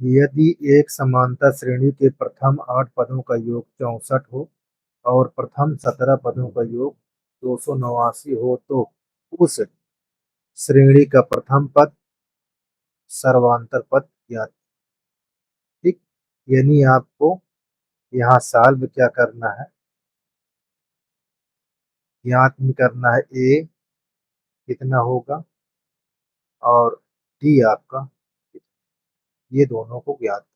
यदि एक समांतर श्रेणी के प्रथम 8 पदों का योग 64 हो और प्रथम 17 पदों का योग 289 हो तो उस श्रेणी का प्रथम पद सर्वांतर पद ज्ञात। ठीक, यानी आपको यहाँ सॉल्व क्या करना है, ज्ञात में करना है ए कितना होगा और डी आपका, ये दोनों को ज्ञात,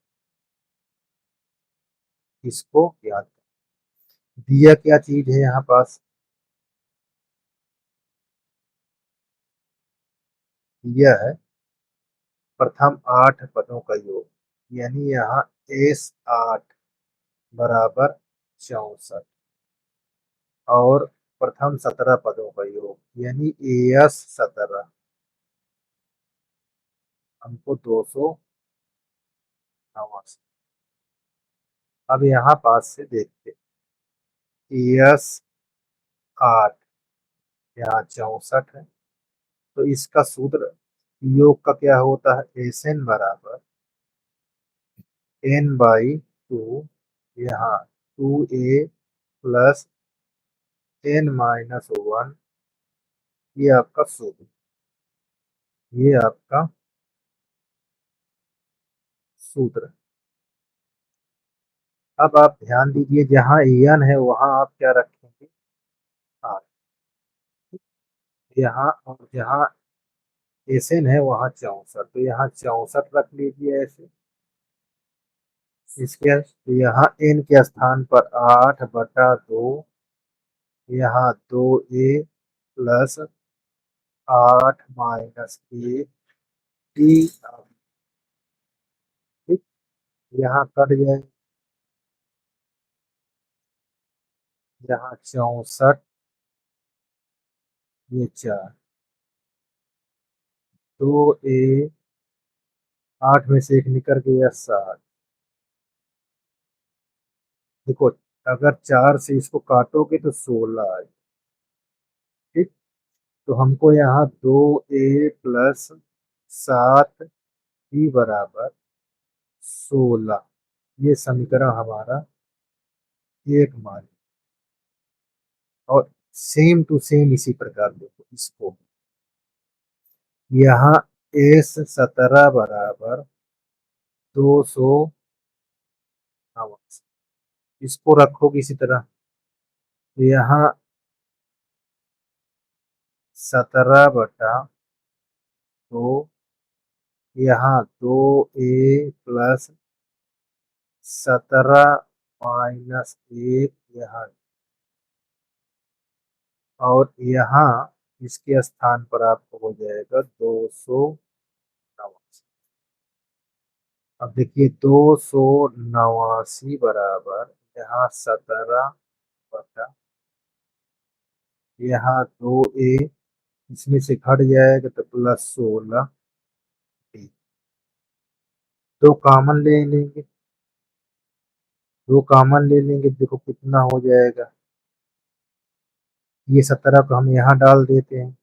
इसको ज्ञात। दिया क्या चीज है यहाँ पास, दिया है प्रथम 8 पदों का योग, यानी यहाँ एस 8 बराबर 64 और प्रथम 17 पदों का योग यानी एस 17 हमको 289। अब यहाँ पास से देखते, एस 8 यहाँ 64 है, तो इसका सूत्र योग का क्या होता है, एस एन बराबर एन बाई 2, यहाँ 2a प्लस एन माइनस 1, ये आपका सूत्र, ये आपका सूत्र। अब आप ध्यान दीजिए, जहाँ एन है वहां आप क्या रखेंगे, आर। यहाँ और जहाँ एस एन है वहां 64, तो यहाँ 64 रख लीजिए ऐसे। इसके तो यहाँ एन के स्थान पर 8/2, यहाँ 2a प्लस 8 - 1 टी। ठीक, यहाँ कट जाए, यहाँ 64, ये 4, 2a 8 में से 1 निकल गया 7। देखो, अगर 4 से इसको काटोगे तो 16 आए। ठीक, तो हमको यहाँ 2a प्लस 7 b बराबर 16, ये समीकरण हमारा एक मान। और सेम टू सेम इसी प्रकार देखो इसको, यहाँ एस 17 बराबर 289, इसको रखोगे इसी तरह, यहाँ 17/2, यहाँ 2a प्लस 17 - 1 यहाँ, और यहाँ इसके स्थान पर आपको हो जाएगा 289। अब देखिए 289 बराबर यहाँ 17/, यहाँ 2a, इसमें से घट जाएगा तो प्लस 16, दो कॉमन ले लेंगे, दो कॉमन ले लेंगे, देखो कितना हो जाएगा, ये 17 को हम यहाँ डाल देते हैं,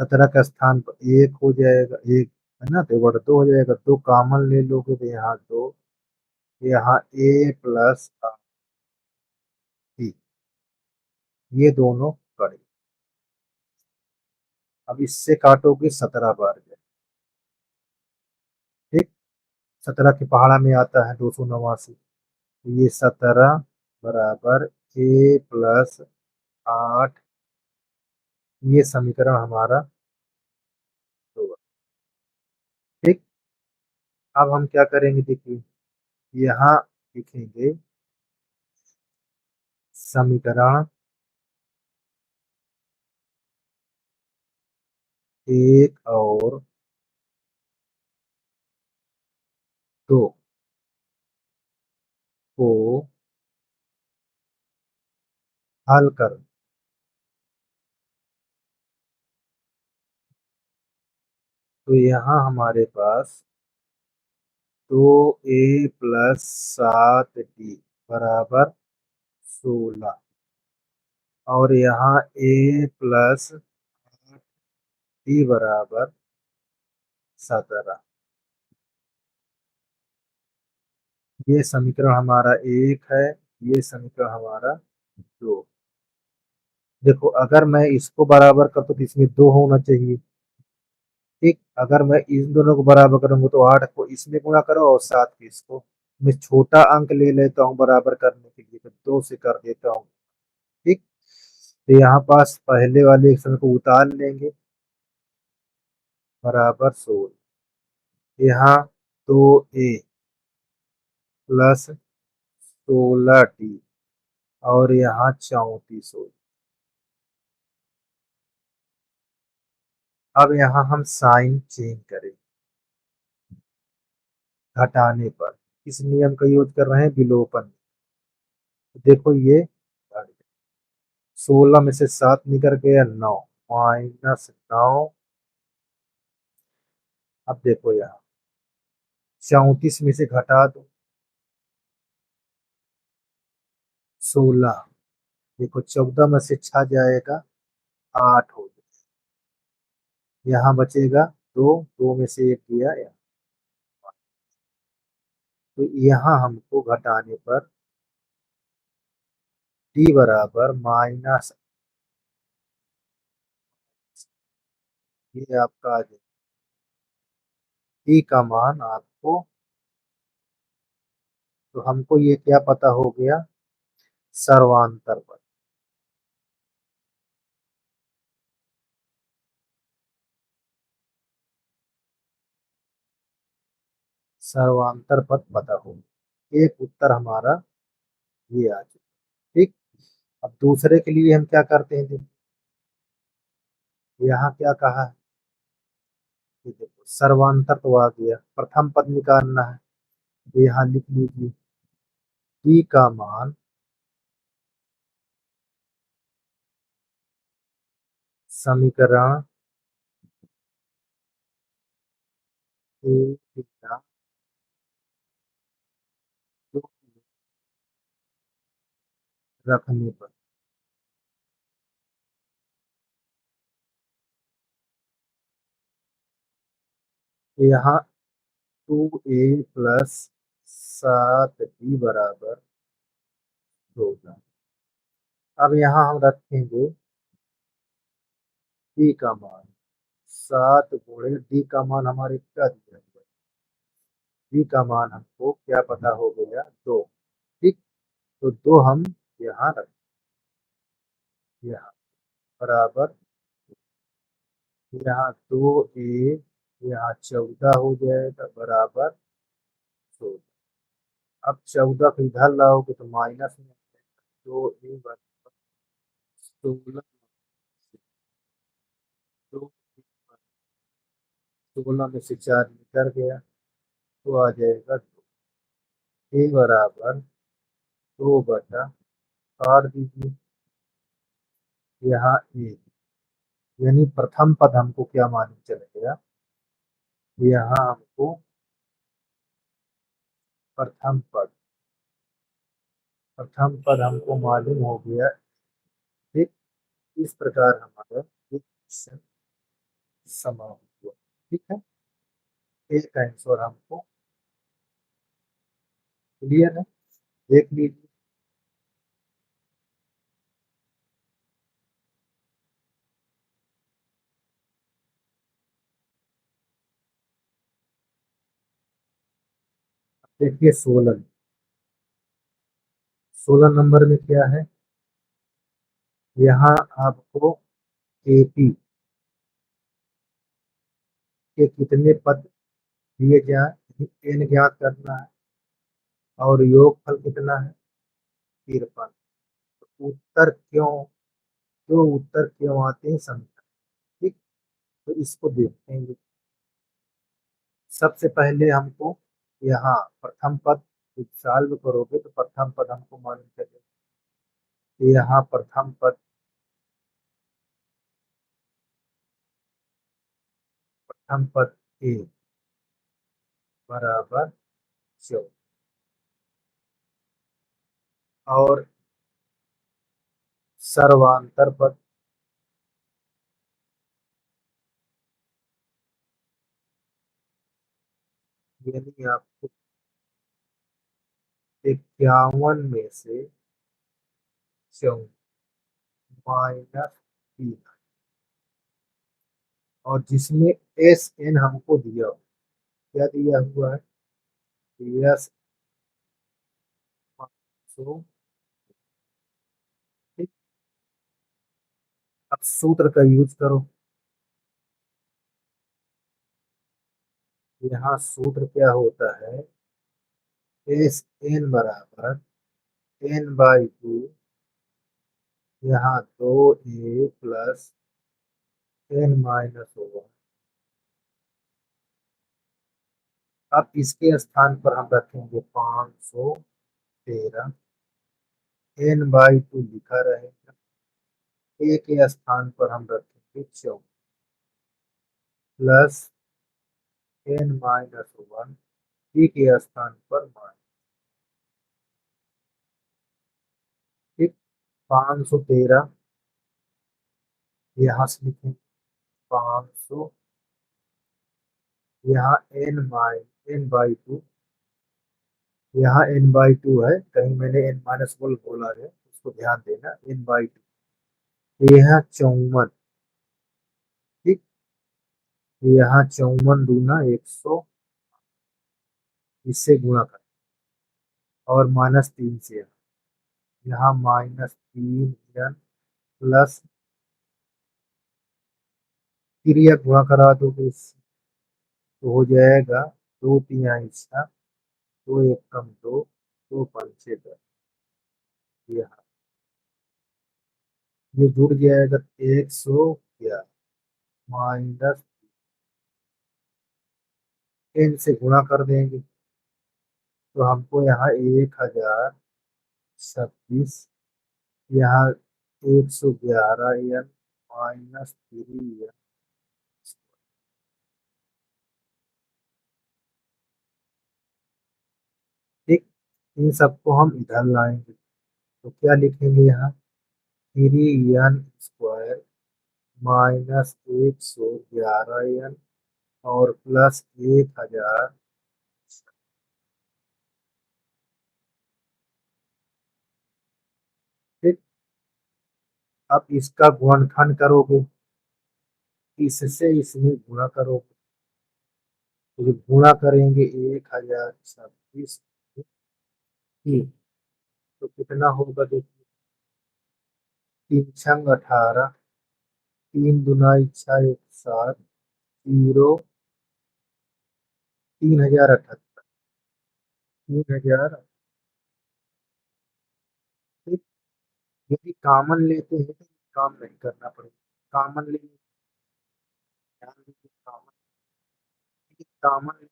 17 का स्थान पर 1 हो जाएगा, 1 है ना, तो 2 हो जाएगा, 2 कॉमन ले लोगे तो यहाँ 2, यहाँ a प्लस b, ये दोनों कड़े। अब इससे काटोगे 17 बार जाए। ठीक, 17 के पहाड़ा में आता है 289, तो ये 17 बराबर a प्लस 8, ये समीकरण हमारा होगा। ठीक, अब हम क्या करेंगे, देखिए यहाँ लिखेंगे समीकरण 1 और 2 को हल कर, तो यहाँ हमारे पास 2a प्लस 7d बराबर 16, और यहाँ a प्लस 8d बराबर 17। ये समीकरण हमारा एक है, ये समीकरण हमारा दो। देखो अगर मैं इसको बराबर कर तो इसमें दो होना चाहिए। ठीक, अगर मैं इन दोनों को बराबर करूंगा तो 8 को इसमें गुणा करो और 7 को इसको। मैं छोटा अंक ले लेता हूँ बराबर करने के लिए, तो 2 से कर देता हूँ। ठीक, तो यहाँ पास पहले वाले एक्शन को उतार लेंगे, बराबर 16। यहाँ 2a प्लस 16t और यहाँ 34 हो। अब यहाँ हम साइन चेंज करें घटाने पर। इस नियम का यूज कर रहे हैं विलोपन। देखो ये 16 में से 7 निकल गया 9, -9। अब देखो यहाँ 34 में से घटा दो 16। देखो 14 में से 6 जाएगा 8 हो जाएगा। यहाँ बचेगा 2, 2 में से 1 गया यहाँ। तो यहाँ हमको घटाने पर t बराबर माइनस, ये आपका आ जाएगा। t का मान आपको, तो हमको ये क्या पता हो गया, सर्वांतर पद। सर्वांतर पद पता हो, एक उत्तर हमारा ये आ चुका। ठीक, अब दूसरे के लिए हम क्या करते हैं, देखिए यहाँ क्या कहा है, ये देखो सर्वांतर तो आ गया, प्रथम पद निकालना है। तो यहाँ लिख लीजिए t का मान समीकरण एक का दो रखने पर। तो यहाँ 2a प्लस 7b बराबर 14। अब यहाँ हम रखेंगे d का मान, 7 गुणे d का मान हमारे क्या दिया हुआ है, d का मान हमको क्या पता हो गया, 2। ठीक, तो 2 हम यहाँ रख, यहाँ बराबर, यहाँ 2a, यहाँ 14 हो जाएगा बराबर 16। अब 14 को इधर लाओगे तो माइनस में, 2a बराबर 16, 2 16 में से 4 निकल गया तो आ जाएगा 2। a बराबर 2/8 दीजिए। यहाँ a, यानी प्रथम पद हमको क्या मालूम चलेगा, यहाँ हमको प्रथम पद, प्रथम पद हमको मालूम हो गया। ठीक, इस प्रकार हमारा एक क्वेश्चन समाप्त हुआ। ठीक है, एक आंसर हमको क्लियर है, देख लीजिए। देखिए 16, 16 नंबर में क्या है, यहाँ आपको एपी के कितने पद दिए जाए, एन ज्ञात करना है और योगफल कितना है 53। उत्तर क्यों, दो उत्तर क्यों आते हैं समीकरण। ठीक, तो इसको देखते हैं। सबसे पहले हमको यहाँ प्रथम पद सॉल्व करोगे तो प्रथम पद हमको मालूम चलेगा। तो यहाँ प्रथम पद, प्रथम पद ए बराबर 14 और सर्वांतर पद यानी आपको 51 में से 54 - 3, और जिसमें एस एन हमको दिया हो, क्या दिया हुआ है, यस 500। ठीक, अब सूत्र का यूज करो। यहाँ सूत्र क्या होता है, एस एन बराबर n/2, यहाँ 2a प्लस n-1। अब इसके स्थान पर हम रखेंगे 513, n/2 लिखा रहेगा। ए के स्थान पर हम रखेंगे 14 प्लस n-1, बी के स्थान पर मान। ठीक, 513 यहाँ से लिखेंगे, 500, यहाँ n/2, यहाँ n/2 है, कहीं मैंने n-1 बोला है, उसको ध्यान देना, n/2। यहाँ 54। ठीक, यहाँ 54 दूना 100, इससे गुणा कर, और -3 से यहाँ -3n प्लस, क्रिया गुणा करा दो तो इससे तो हो जाएगा 2×3=6, 2×1 = 2, 2×5=10। यहाँ ये जुड़ जाएगा 111 माइनस n से गुणा कर देंगे तो हमको यहाँ 1026, यहाँ 111n -3n। ठीक, इन सबको हम इधर लाएंगे तो क्या लिखेंगे यहाँ, 3n² -111n और प्लस 1000। ठीक, अब इसका गुणनखंड करोगे, इससे इसमें गुणा करोगे, तो जब गुणा करेंगे 1026 की, तो कितना होगा देखिए, 3×6 = 18, 3×2 = 7, 0, 3078, 3000। ठीक, यदि कॉमन लेते हैं तो काम नहीं करना पड़ेगा, कॉमन ले, ध्यान दीजिए, कॉमन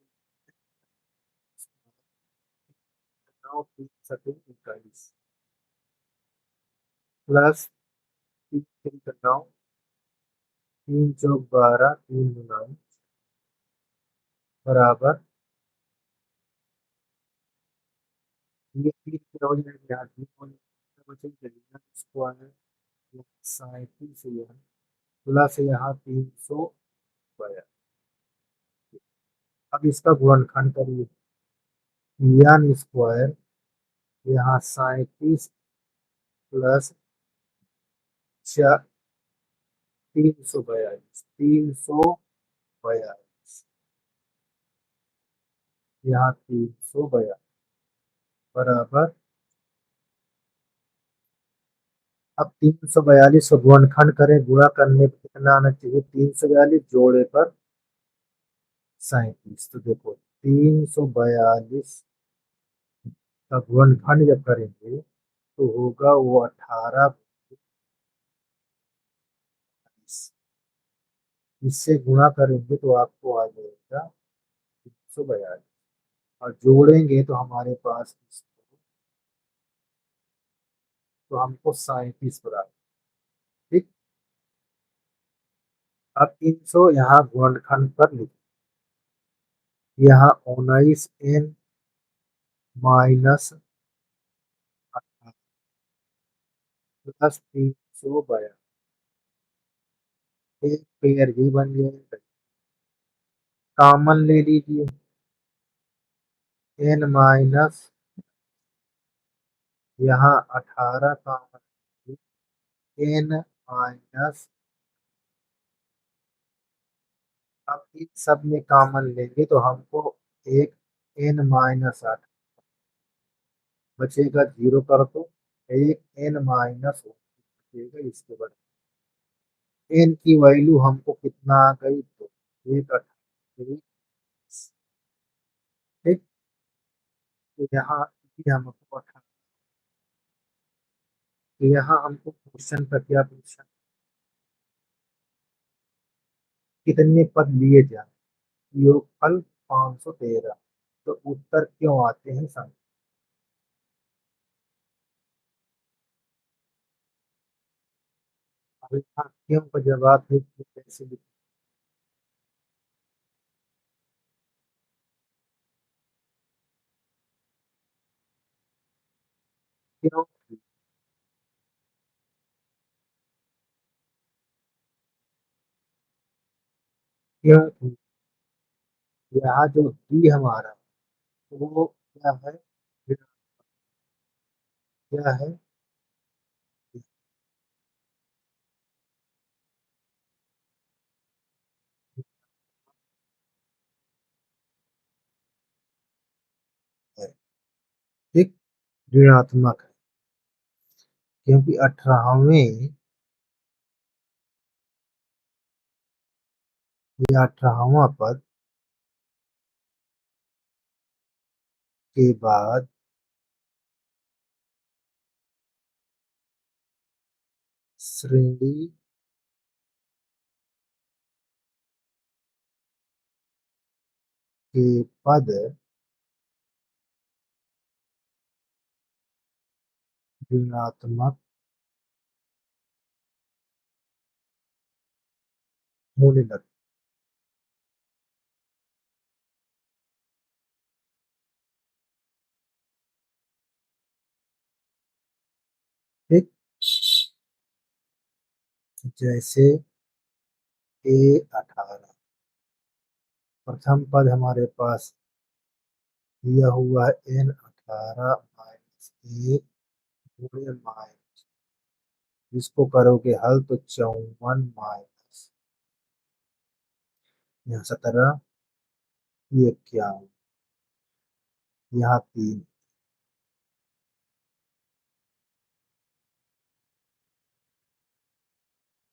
9×3 = 21 प्लस 3×3 = 9, 3×4 = 12, 3×9 बराबर, ये 3 क्या हो जाएगा, यहाँ 3 हो जाएगा, बचेगा स्क्वायर 37 प्लस यहाँ 342। अब इसका गुणनखंड करिए, n² यहाँ 37 प्लस 342, यहाँ 342 बराबर। अब 342 को गुणनखंड करें, गुणा करने पर कितना आना चाहिए, 342 जोड़े पर 37, तो देखो 342 का गुणनखंड जब करेंगे तो होगा वो 18, इससे गुणा करेंगे तो आपको आ जाएगा 342, और जोड़ेंगे तो हमारे पास तो हमको 37 बराबर। ठीक, अब 300 यहाँ गुणनखंड पर लिख, यहाँ 19n प्लस 342, एक पेयर भी बन जाएगा, कॉमन ले लीजिए, n यहाँ 18 कॉमन, एन माइनस, अब इन सब में कॉमन लेंगे तो हमको एक एन माइनस 8 बचेगा, जीरो कर दो, एक एन माइनस बचेगा। इसके बाद एन की वैल्यू हमको कितना आ गई, तो एक 28। ठीक, तो यहाँ ये हमको 18, तो यहाँ हमको क्वेश्चन का क्या पूछा, कितने पद लिए जाए, योगफल 513, तो उत्तर क्यों आते हैं सम। अभी हाँ, क्यों का जवाब है कि कैसे क्यों, क्यों यहाँ जो डी हमारा, वो क्या है, क्या है, ठीक, ऋणात्मक है, क्योंकि 18वें या 18वां पद के बाद श्रेणी के पद ऋणात्मक होने लगते। ठीक, जैसे A18, प्रथम पद हमारे पास दिया हुआ है N18 माइनस एक गुणे माइनस, इसको करोगे हल तो 54 माइनस, यहाँ 17, ये 51, यहाँ 3,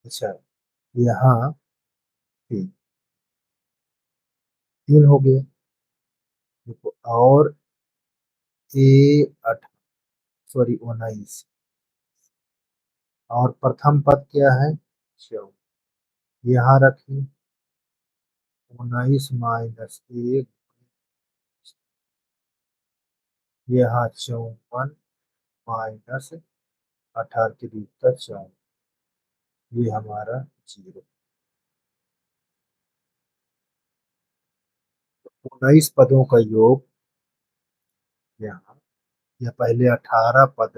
अच्छा, यहाँ 3, 3 हो गया। देखो, और A18, सॉरी 19, और प्रथम पद क्या है, 14, यहाँ रखी 19 माइनस एक, यहाँ 54 माइनस 18 के भीतर 4, ये हमारा जीरो। 19 पदों का योग यहाँ, या पहले 18 पद,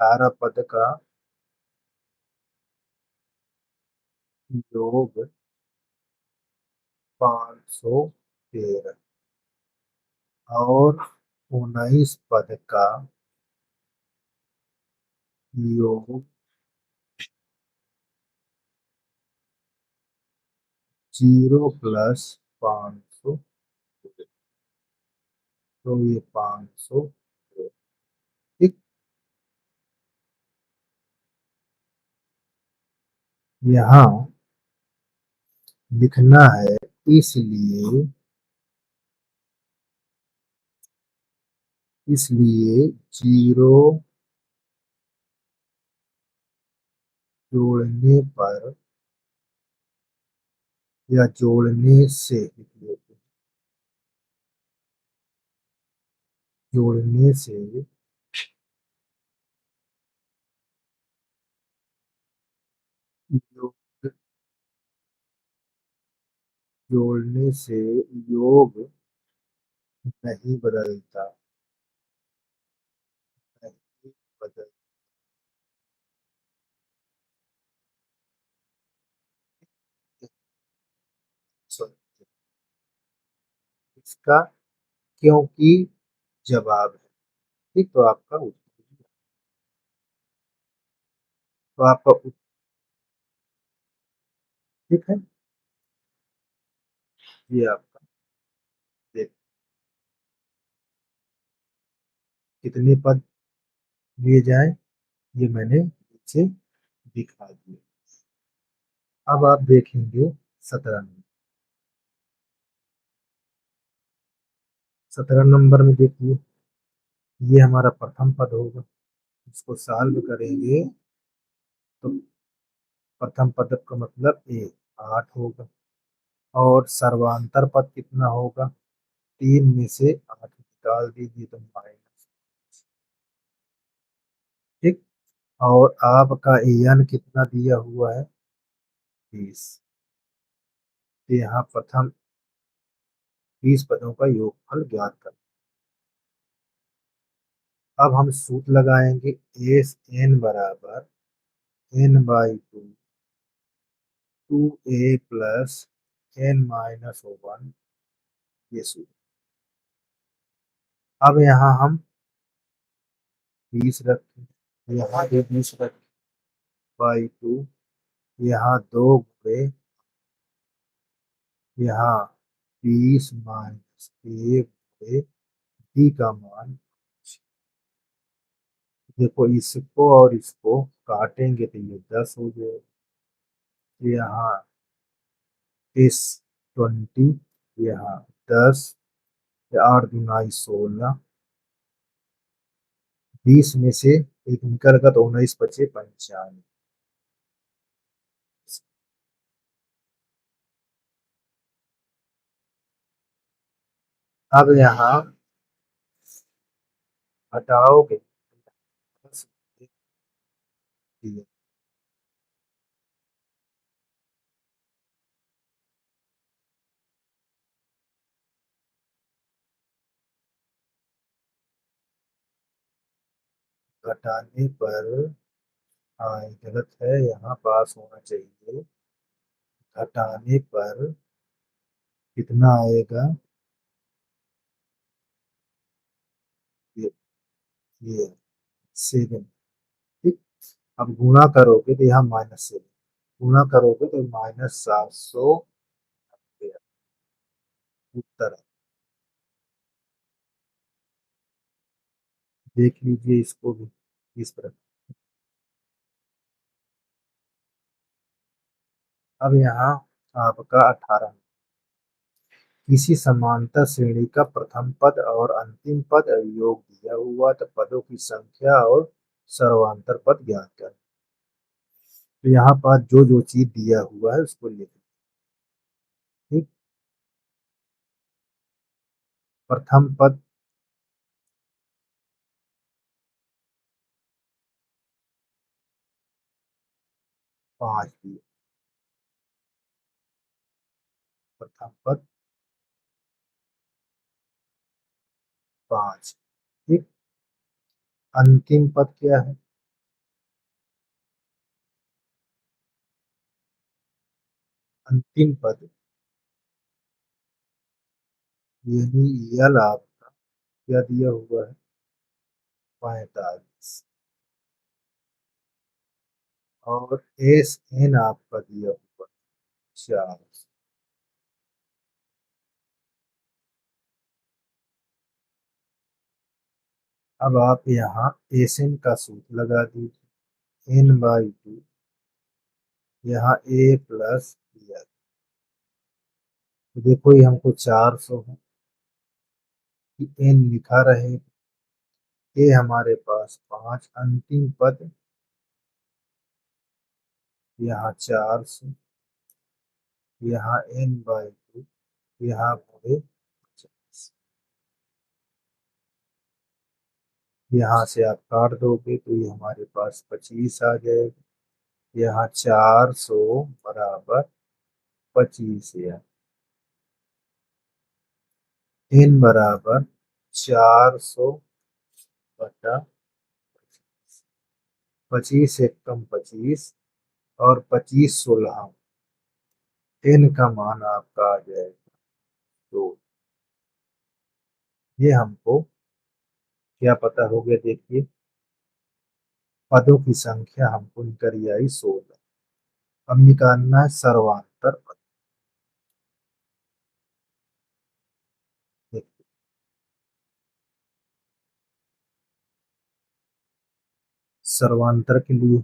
18 पद का योग 513, और 19 पद का योग 0 + 500, तो ये 500। ठीक, यहाँ लिखना है, इसलिए, इसलिए जीरो जोड़ने पर या जोड़ने से लिख लेते हैं, जोड़ने से योग, जोड़ने से योग नहीं बदलता, नहीं बदल, सॉरी, इसका क्योंकि जवाब है, ठीक, तो आपका उत्तर, तो आपका ठीक है। ये आपका देख, कितने पद लिए जाए ये मैंने नीचे दिखा दिया। अब आप देखेंगे 17 नंबर। 17 नंबर में देखिए, ये हमारा प्रथम पद होगा, इसको सॉल्व करेंगे तो प्रथम पद का मतलब ए 8 होगा, और सर्वांतर पद कितना होगा, 3 में से 8 निकाल दीजिए तो माइनस। ठीक, और आपका एन कितना दिया हुआ है, 20। तो यहाँ प्रथम 20 पदों का योगफल ज्ञात कर। अब हम सूत्र लगाएंगे, एस एन बराबर n/2 2a प्लस n-1, ये सूत्र। अब यहाँ हम 20 रखें, यहाँ भी 20 रखें, बाई 2, यहाँ 2 गुणे, यहाँ 20 माइनस 1 गुणे डी का मान। देखो इसको और इसको काटेंगे तो ये 10 हो जाएगा, यहाँ इस 20, यहाँ 10, 8 दूना 16, 20 में से एक निकल गया तो 19 बचे 95। अब यहाँ हटाओगे, घटाने पर, हाँ ये गलत है, यहाँ पास होना चाहिए। घटाने पर कितना आएगा, ये ये 7। ठीक, अब गुणा करोगे तो यहाँ -7, गुणा करोगे तो -700। उत्तर देख लीजिए इसको भी इस प्रकार। अब यहाँ आपका 18, किसी समांतर श्रेणी का प्रथम पद और अंतिम पद योग दिया हुआ तो पदों की संख्या और सर्वांतर पद ज्ञात कर। तो यहाँ पर जो जो चीज दिया हुआ है उसको लिख। ठीक, प्रथम पद 5 दिए, प्रथम पद 5। ठीक, अंतिम पद क्या है, अंतिम पद यानी यल आपका क्या दिया हुआ है, 45, और एस एन आपका दिया हुआ है 4। अब आप यहाँ एस एन का सूत्र लगा दीजिए, n/2, यहाँ ए प्लस यल। तो देखो ये हमको 400 है, कि एन लिखा रहे, ये हमारे पास 5, अंतिम पद यहाँ 400, यहाँ n/2, यहाँ गुणे 50। यहाँ से आप काट दोगे तो ये हमारे पास 25 आ जाएगा, यहाँ 400 बराबर 25 है, n बराबर 400 बटा 25, एक कम 25, और 25 16, n का मान आपका आ जाएगा 2। ये हमको क्या पता हो गया देखिए। पदों की संख्या हमको निकल आई 16। अब निकालना है सर्वांतर पद। देखिए, सर्वांतर के लिए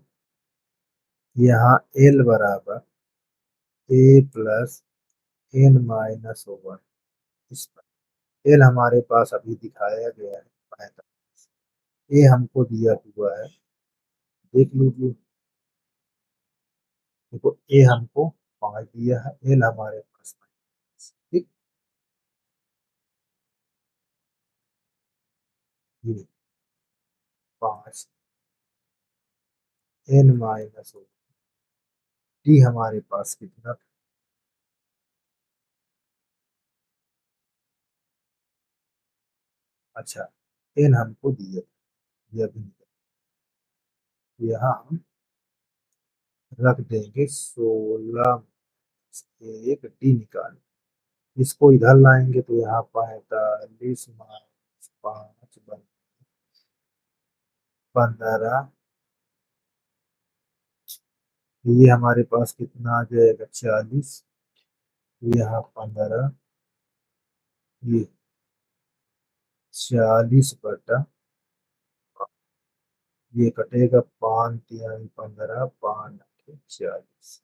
यहाँ एल बराबर ए प्लस एन माइनस ओवर। इस पर एल हमारे पास अभी दिखाया गया है 45। ए हमको दिया हुआ है, देख लीजिए। देखो ए हमको 5 दिया है, एल हमारे पास 5। ठीक। ये 5 एन माइनस ओवर डी हमारे पास कितना था? अच्छा, एन हमको दिया था, ये अभी यहाँ हम रख देंगे 16 एक डी निकाल। इसको इधर लाएंगे तो यहाँ 45 - 5 बन 15। ये हमारे पास कितना आ जाएगा 40। यहाँ 15, ये 40/, ये कटेगा 5×3 = 15, 5×8 = 40।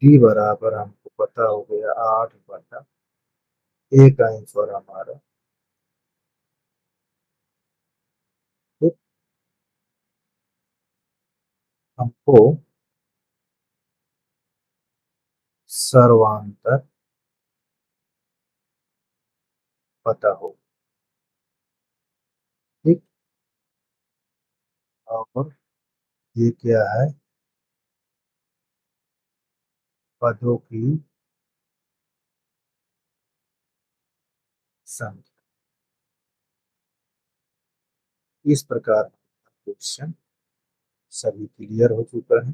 डी बराबर हमको पता हो गया 8/, का आंसर हमारा। तो हमको सर्वांतर पता हो। ठीक। और ये क्या है, पदों की संख्या। इस प्रकार क्वेश्चन सभी क्लियर हो चुका है।